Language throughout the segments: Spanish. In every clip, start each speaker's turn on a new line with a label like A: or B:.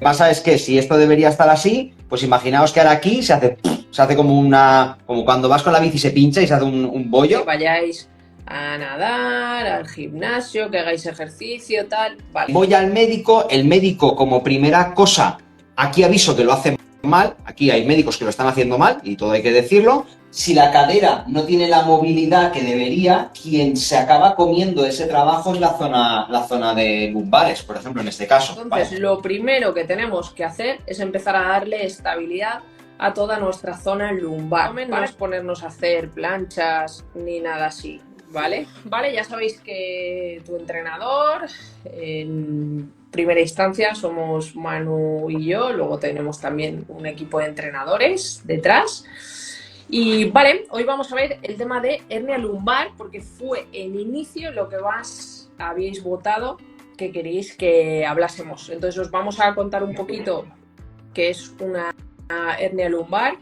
A: pasa es que si esto debería estar así, pues imaginaos que ahora aquí se hace como cuando vas con la bici y se pincha y se hace un bollo.
B: Que vayáis a nadar, al gimnasio, que hagáis ejercicio, tal, vale.
A: Voy al médico, el médico como primera cosa, aquí aviso que lo hace mal, aquí hay médicos que lo están haciendo mal y todo hay que decirlo. Si la cadera no tiene la movilidad que debería, quien se acaba comiendo ese trabajo es la zona de lumbares, por ejemplo, en este caso.
B: Entonces,
A: ¿vale?
B: lo primero que tenemos que hacer es empezar a darle estabilidad a toda nuestra zona lumbar. No es ponernos a hacer planchas ni nada así, ¿vale? Vale, ya sabéis que tu entrenador, en primera instancia somos Manu y yo, luego tenemos también un equipo de entrenadores detrás. Y vale, hoy vamos a ver el tema de hernia lumbar, porque fue en inicio lo que más habíais votado que queréis que hablásemos. Entonces os vamos a contar un poquito qué es una hernia lumbar,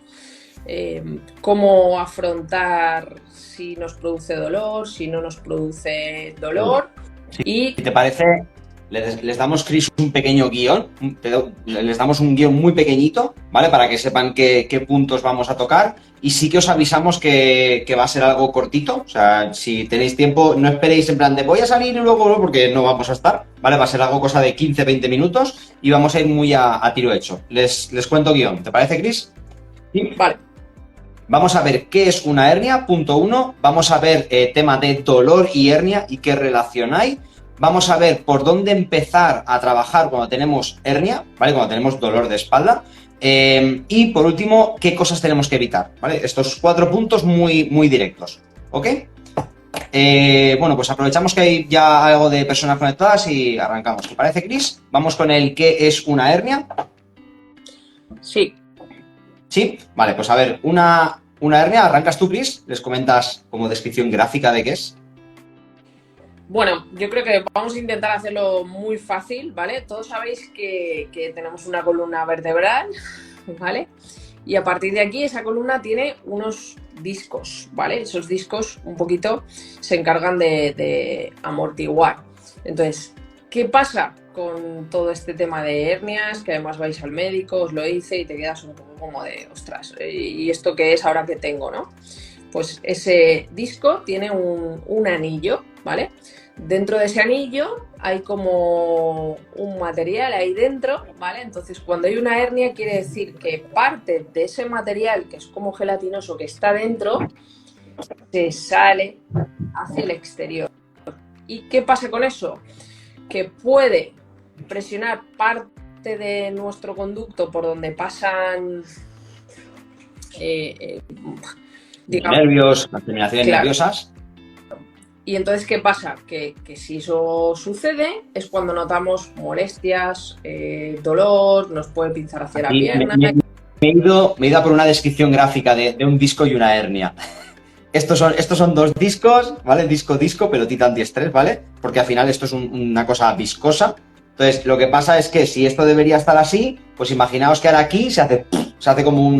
B: cómo afrontar si nos produce dolor, si no nos produce dolor.
A: Sí. Y ¿te parece? Les damos, Chris, un pequeño guión, les damos un guión muy pequeñito, ¿vale? Para que sepan qué puntos vamos a tocar. Y sí que os avisamos que va a ser algo cortito. O sea, si tenéis tiempo, no esperéis en plan de voy a salir y luego, porque no vamos a estar, ¿vale? Va a ser algo cosa de 15-20 minutos y vamos a ir muy a tiro hecho. Les cuento guión. ¿Te parece, Chris?
B: Sí. Vale.
A: Vamos a ver qué es una hernia, punto 1. Vamos a ver tema de dolor y hernia y qué relación hay. Vamos a ver por dónde empezar a trabajar cuando tenemos hernia, ¿vale? Cuando tenemos dolor de espalda. Y por último, qué cosas tenemos que evitar, ¿vale? Estos 4 puntos muy directos, ¿ok? Bueno, pues aprovechamos que hay ya algo de personas conectadas y arrancamos. ¿Te parece, Chris? Vamos con el qué es una hernia.
B: Sí.
A: ¿Sí? Vale, pues a ver, una hernia, arrancas tú, Chris, les comentas como descripción gráfica de qué es.
B: Bueno, yo creo que vamos a intentar hacerlo muy fácil, ¿vale? Todos sabéis que tenemos una columna vertebral, ¿vale? Y a partir de aquí esa columna tiene unos discos, ¿vale? Esos discos un poquito se encargan de amortiguar. Entonces, ¿qué pasa con todo este tema de hernias? Que además vais al médico, os lo dice y te quedas un poco como de, ostras, ¿y esto qué es ahora que tengo, no? Pues ese disco tiene un anillo, ¿vale? Dentro de ese anillo hay como un material ahí dentro, ¿vale? Entonces, cuando hay una hernia quiere decir que parte de ese material, que es como gelatinoso, que está dentro, se sale hacia el exterior. ¿Y qué pasa con eso? Que puede presionar parte de nuestro conducto por donde pasan
A: digamos, nervios, las terminaciones nerviosas.
B: Y entonces, ¿qué pasa? Que si eso sucede es cuando notamos molestias, dolor, nos puede pinzar hacia la pierna.
A: Me he ido a por una descripción gráfica de un disco y una hernia. Estos son 2 discos, ¿vale? Disco, pelotita antiestrés, ¿vale? Porque al final esto es una cosa viscosa. Entonces, lo que pasa es que si esto debería estar así, pues imaginaos que ahora aquí se hace como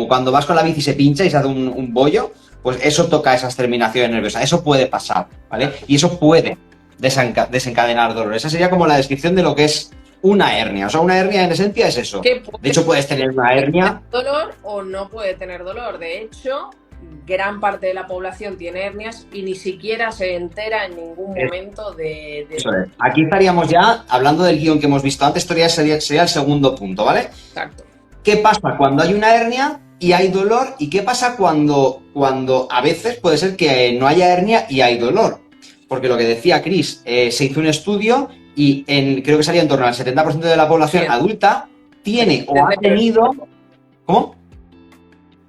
A: cuando vas con la bici y se pincha y se hace un bollo. Pues eso toca esas terminaciones nerviosas, eso puede pasar, ¿vale? Y eso puede desencadenar dolor. Esa sería como la descripción de lo que es una hernia. O sea, una hernia en esencia es eso. De hecho, puedes tener una hernia.
B: Dolor o no puede tener dolor. De hecho, gran parte de la población tiene hernias y ni siquiera se entera en ningún momento de...
A: Eso es. Aquí estaríamos ya hablando del guión que hemos visto antes. Esto ya sería el segundo punto, ¿vale?
B: Exacto.
A: ¿Qué pasa cuando hay una hernia y hay dolor? ¿Y qué pasa cuando a veces puede ser que no haya hernia y hay dolor? Porque lo que decía Chris, se hizo un estudio y creo que salía en torno al 70% de la población adulta tiene o ha tenido... ¿Cómo?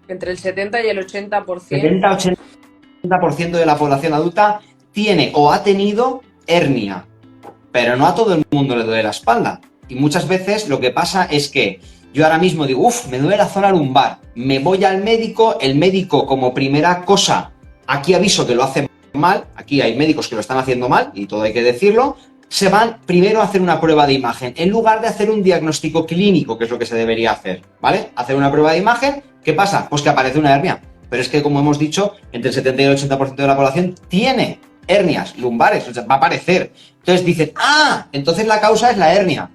B: Entre el 70 y el 80%.
A: 70-80% de la población adulta tiene o ha tenido hernia. Pero no a todo el mundo le duele la espalda. Y muchas veces lo que pasa es que yo ahora mismo digo, me duele la zona lumbar. Me voy al médico, el médico como primera cosa, aquí aviso que lo hace mal, aquí hay médicos que lo están haciendo mal, y todo hay que decirlo, se van primero a hacer una prueba de imagen, en lugar de hacer un diagnóstico clínico, que es lo que se debería hacer, ¿vale? Hacer una prueba de imagen, ¿qué pasa? Pues que aparece una hernia. Pero es que, como hemos dicho, entre el 70 y el 80% de la población tiene hernias lumbares, o sea, va a aparecer. Entonces dicen, entonces la causa es la hernia.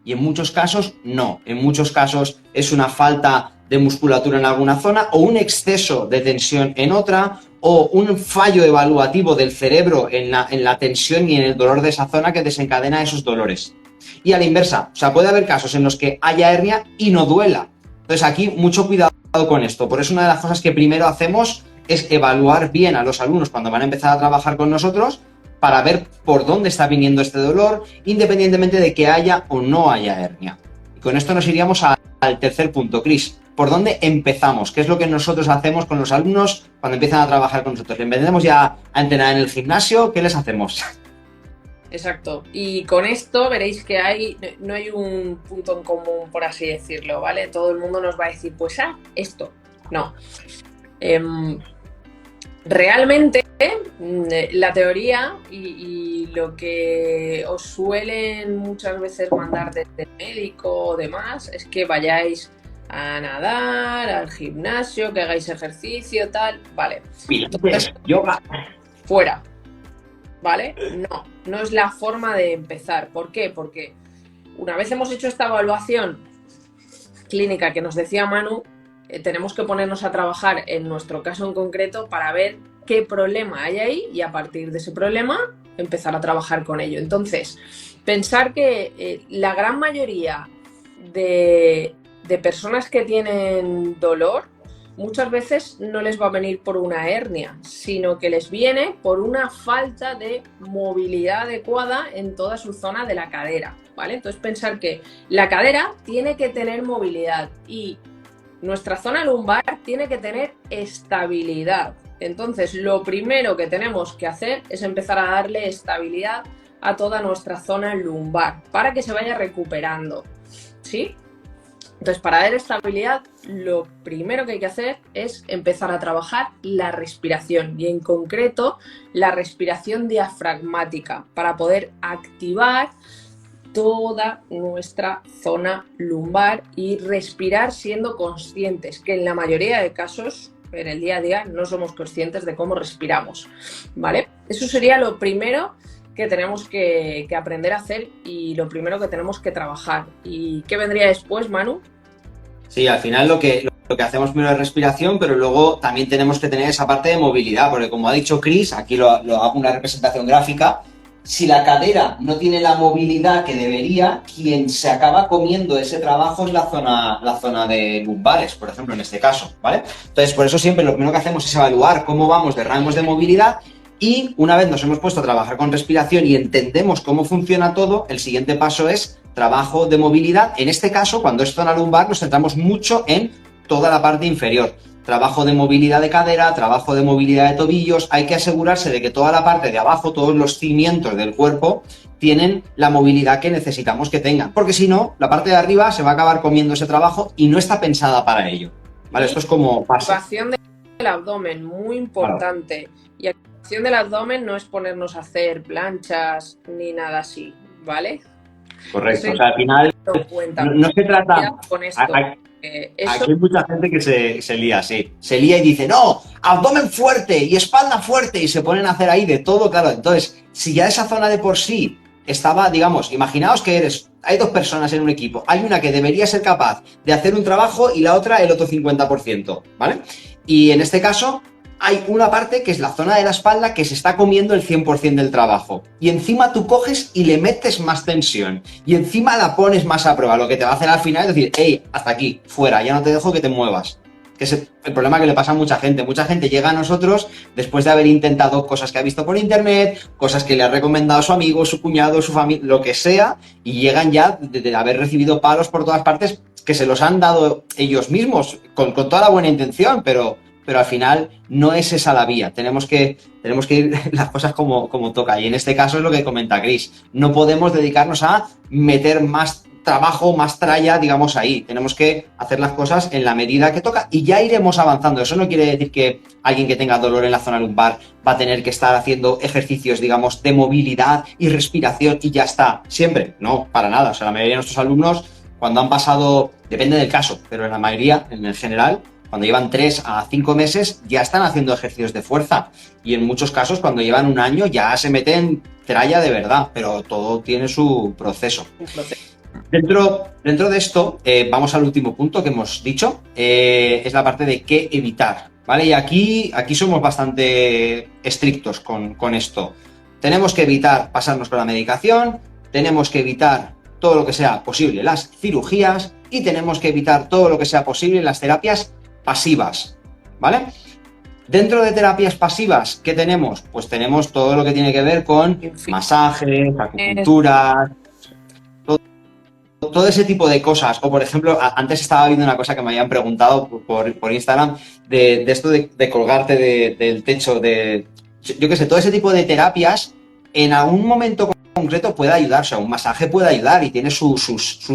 A: y en muchos casos no. En muchos casos es una falta de musculatura en alguna zona o un exceso de tensión en otra o un fallo evaluativo del cerebro en la tensión y en el dolor de esa zona que desencadena esos dolores. Y a la inversa, o sea, puede haber casos en los que haya hernia y no duela. Entonces aquí mucho cuidado con esto. Por eso una de las cosas que primero hacemos es evaluar bien a los alumnos cuando van a empezar a trabajar con nosotros para ver por dónde está viniendo este dolor, independientemente de que haya o no haya hernia. Y con esto nos iríamos al tercer punto, Cris. ¿Por dónde empezamos? ¿Qué es lo que nosotros hacemos con los alumnos cuando empiezan a trabajar con nosotros? ¿Les empezamos ya a entrenar en el gimnasio? ¿Qué les hacemos?
B: Exacto. Y con esto veréis que no hay un punto en común, por así decirlo, ¿vale? Todo el mundo nos va a decir, pues, esto. No. Realmente, la teoría y lo que os suelen muchas veces mandar desde el médico o demás es que vayáis a nadar, al gimnasio, que hagáis ejercicio, tal, vale.
A: Pilates, yoga.
B: Fuera, ¿vale? No es la forma de empezar. ¿Por qué? Porque una vez hemos hecho esta evaluación clínica que nos decía Manu, tenemos que ponernos a trabajar en nuestro caso en concreto para ver qué problema hay ahí y a partir de ese problema empezar a trabajar con ello. Entonces, pensar que la gran mayoría de personas que tienen dolor muchas veces no les va a venir por una hernia, sino que les viene por una falta de movilidad adecuada en toda su zona de la cadera, ¿vale? Entonces pensar que la cadera tiene que tener movilidad y nuestra zona lumbar tiene que tener estabilidad. Entonces, lo primero que tenemos que hacer es empezar a darle estabilidad a toda nuestra zona lumbar para que se vaya recuperando, ¿sí? Entonces, para dar estabilidad, lo primero que hay que hacer es empezar a trabajar la respiración y en concreto la respiración diafragmática para poder activar toda nuestra zona lumbar y respirar siendo conscientes, que en la mayoría de casos, en el día a día, no somos conscientes de cómo respiramos, ¿vale? Eso sería lo primero que tenemos que aprender a hacer y lo primero que tenemos que trabajar. ¿Y qué vendría después, Manu?
A: Sí, al final lo que hacemos primero es respiración, pero luego también tenemos que tener esa parte de movilidad, porque como ha dicho Chris, aquí lo hago una representación gráfica, si la cadera no tiene la movilidad que debería, quien se acaba comiendo ese trabajo es la zona de lumbares, por ejemplo, en este caso, ¿vale? Entonces, por eso siempre lo primero que hacemos es evaluar cómo vamos de rangos de movilidad y una vez nos hemos puesto a trabajar con respiración y entendemos cómo funciona todo, el siguiente paso es trabajo de movilidad. En este caso, cuando es zona lumbar, nos centramos mucho en toda la parte inferior. Trabajo de movilidad de cadera, trabajo de movilidad de tobillos. Hay que asegurarse de que toda la parte de abajo, todos los cimientos del cuerpo, tienen la movilidad que necesitamos que tengan. Porque si no, la parte de arriba se va a acabar comiendo ese trabajo y no está pensada para ello. ¿Vale? Esto es como pasa.
B: Activación del abdomen, muy importante. Claro. Y activación del abdomen no es ponernos a hacer planchas ni nada así, ¿vale?
A: Correcto. O sea, al final no se trata...
B: Con esto.
A: Aquí hay mucha gente que se lía, sí. Se lía y dice, no, abdomen fuerte y espalda fuerte y se ponen a hacer ahí de todo, claro. Entonces, si ya esa zona de por sí estaba, digamos, imaginaos que hay dos personas en un equipo. Hay una que debería ser capaz de hacer un trabajo y la otra el otro 50%, ¿vale? Y en este caso hay una parte que es la zona de la espalda que se está comiendo el 100% del trabajo. Y encima tú coges y le metes más tensión. Y encima la pones más a prueba. Lo que te va a hacer al final es decir, hey, hasta aquí, fuera, ya no te dejo que te muevas. Que es el problema que le pasa a mucha gente. Mucha gente llega a nosotros después de haber intentado cosas que ha visto por internet, cosas que le ha recomendado su amigo, su cuñado, su familia, lo que sea, y llegan ya de haber recibido palos por todas partes que se los han dado ellos mismos, con toda la buena intención, pero al final no es esa la vía. Tenemos que ir las cosas como toca. Y en este caso es lo que comenta Chris. No podemos dedicarnos a meter más trabajo, más tralla, digamos, ahí. Tenemos que hacer las cosas en la medida que toca y ya iremos avanzando. Eso no quiere decir que alguien que tenga dolor en la zona lumbar va a tener que estar haciendo ejercicios, digamos, de movilidad y respiración y ya está. Siempre. No, para nada. O sea, la mayoría de nuestros alumnos, cuando han pasado, depende del caso, pero en la mayoría, en el general, cuando llevan 3 a 5 meses ya están haciendo ejercicios de fuerza y en muchos casos cuando llevan un año ya se meten tralla de verdad, pero todo tiene su proceso. Dentro de esto, vamos al último punto que hemos dicho, es la parte de qué evitar, ¿vale? Y aquí somos bastante estrictos con esto. Tenemos que evitar pasarnos con la medicación, tenemos que evitar todo lo que sea posible las cirugías y tenemos que evitar todo lo que sea posible las terapias pasivas, ¿vale? Dentro de terapias pasivas, ¿qué tenemos? Pues tenemos todo lo que tiene que ver con
B: En fin,
A: masajes, acupuntura, todo ese tipo de cosas. O, por ejemplo, antes estaba viendo una cosa que me habían preguntado por Instagram de esto de colgarte del techo, yo qué sé, todo ese tipo de terapias en algún momento concreto puede ayudar. O sea, un masaje puede ayudar y tiene su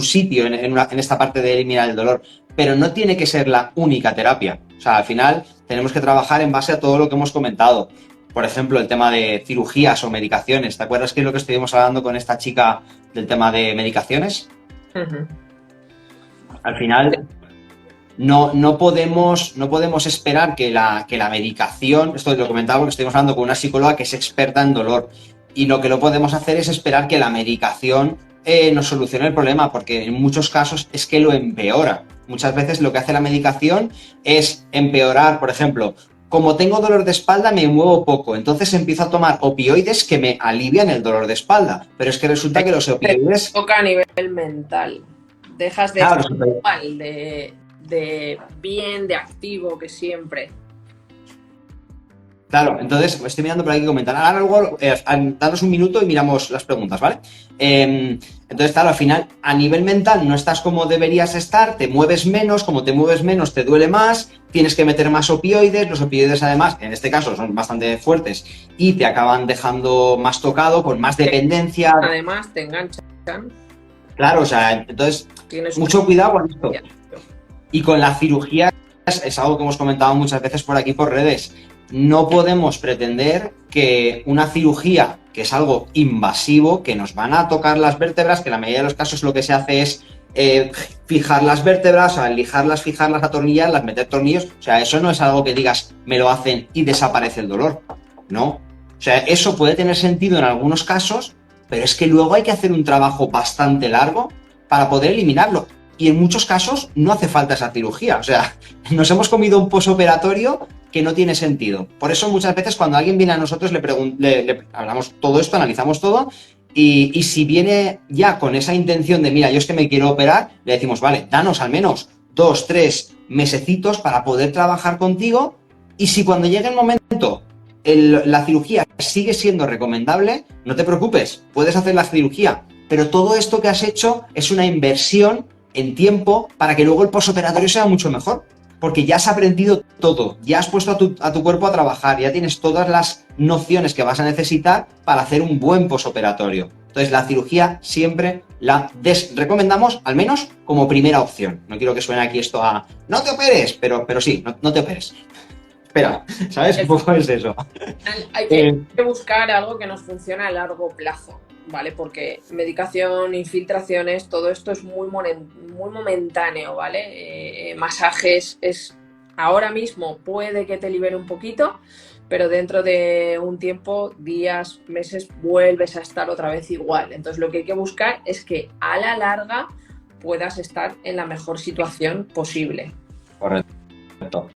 A: sitio en esta parte de eliminar el dolor, pero no tiene que ser la única terapia. O sea, al final tenemos que trabajar en base a todo lo que hemos comentado. Por ejemplo, el tema de cirugías o medicaciones. ¿Te acuerdas que es lo que estuvimos hablando con esta chica del tema de medicaciones?
B: uh-huh.
A: Al final, no podemos esperar que la medicación, esto lo comentaba porque estuvimos hablando con una psicóloga que es experta en dolor, y lo que no podemos hacer es esperar que la medicación nos solucione el problema, porque en muchos casos es que lo empeora. Muchas veces lo que hace la medicación es empeorar, por ejemplo, como tengo dolor de espalda me muevo poco, entonces empiezo a tomar opioides que me alivian el dolor de espalda, pero es que resulta que los
B: Te
A: opioides...
B: toca a nivel mental. Dejas de
A: Claro,
B: estar igual, de bien, de activo que siempre.
A: claro, entonces estoy mirando por aquí que comentan. Ahora luego, danos un minuto y miramos las preguntas, ¿vale? Entonces, claro, al final, a nivel mental no estás como deberías estar, te mueves menos, como te mueves menos te duele más, tienes que meter más opioides, los opioides además, en este caso, son bastante fuertes y te acaban dejando más tocado, con más dependencia.
B: Además, te enganchan.
A: Claro, o sea, entonces,
B: Tienes
A: mucho cuidado con esto. Y con la cirugía es algo que hemos comentado muchas veces por aquí por redes. No podemos pretender que una cirugía, que es algo invasivo, que nos van a tocar las vértebras, que en la mayoría de los casos lo que se hace es fijar las vértebras, o sea, lijarlas, fijarlas, atornillarlas, meter tornillos. O sea, eso no es algo que digas, me lo hacen y desaparece el dolor. No. O sea, eso puede tener sentido en algunos casos, pero es que luego hay que hacer un trabajo bastante largo para poder eliminarlo. Y en muchos casos no hace falta esa cirugía. O sea, nos hemos comido un posoperatorio que no tiene sentido. Por eso muchas veces cuando alguien viene a nosotros le hablamos todo esto, analizamos todo, y si viene ya con esa intención de, mira, yo es que me quiero operar, le decimos, vale, danos al menos 2, 3 mesecitos para poder trabajar contigo, y si cuando llegue el momento la cirugía sigue siendo recomendable, no te preocupes, puedes hacer la cirugía, pero todo esto que has hecho es una inversión en tiempo para que luego el posoperatorio sea mucho mejor. Porque ya has aprendido todo, ya has puesto a tu cuerpo a trabajar, ya tienes todas las nociones que vas a necesitar para hacer un buen posoperatorio. Entonces, la cirugía siempre la desrecomendamos, al menos como primera opción. No quiero que suene aquí esto a no te operes, pero sí, no te operes. Espera, ¿sabes? Un poco es eso.
B: Hay que buscar algo que nos funcione a largo plazo, ¿vale? Porque medicación, infiltraciones, todo esto es muy momentáneo, ¿vale? Masajes es ahora mismo puede que te libere un poquito, pero dentro de un tiempo, días, meses, vuelves a estar otra vez igual. Entonces lo que hay que buscar es que a la larga puedas estar en la mejor situación posible.
A: Correcto.